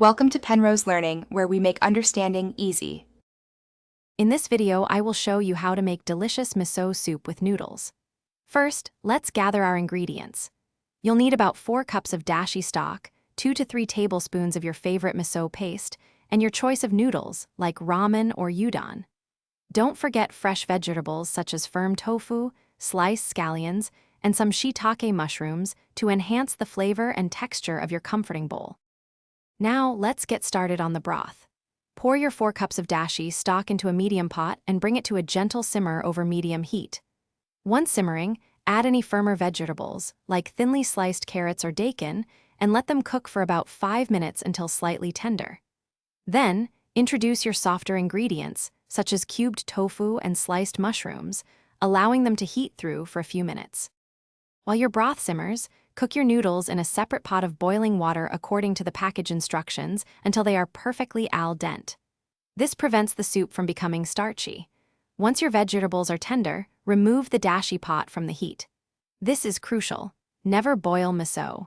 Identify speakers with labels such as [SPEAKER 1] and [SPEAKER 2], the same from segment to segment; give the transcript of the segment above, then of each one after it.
[SPEAKER 1] Welcome to Penrose Learning, where we make understanding easy.
[SPEAKER 2] In this video, I will show you how to make delicious miso soup with noodles. First, let's gather our ingredients. You'll need about 4 cups of dashi stock, 2 to 3 tablespoons of your favorite miso paste, and your choice of noodles, like ramen or udon. Don't forget fresh vegetables such as firm tofu, sliced scallions, and some shiitake mushrooms to enhance the flavor and texture of your comforting bowl. Now, let's get started on the broth. Pour your 4 cups of dashi stock into a medium pot and bring it to a gentle simmer over medium heat. Once simmering, add any firmer vegetables, like thinly sliced carrots or daikon, and let them cook for about 5 minutes until slightly tender. Then, introduce your softer ingredients, such as cubed tofu and sliced mushrooms, allowing them to heat through for a few minutes. While your broth simmers, cook your noodles in a separate pot of boiling water according to the package instructions until they are perfectly al dente. This prevents the soup from becoming starchy. Once your vegetables are tender, remove the dashi pot from the heat. This is crucial. Never boil miso.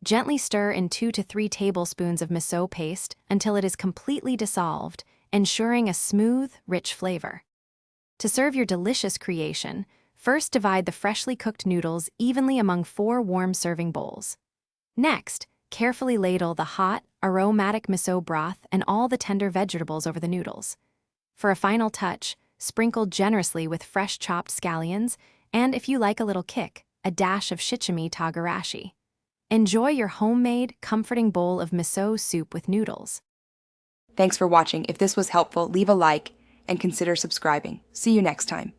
[SPEAKER 2] Gently stir in 2 to 3 tablespoons of miso paste until it is completely dissolved, ensuring a smooth, rich flavor. To serve your delicious creation, first divide the freshly cooked noodles evenly among 4 warm serving bowls. Next, carefully ladle the hot, aromatic miso broth and all the tender vegetables over the noodles. For a final touch, sprinkle generously with fresh chopped scallions and, if you like a little kick, a dash of shichimi togarashi. Enjoy your homemade, comforting bowl of miso soup with noodles.
[SPEAKER 1] Thanks for watching. If this was helpful, leave a like and consider subscribing. See you next time.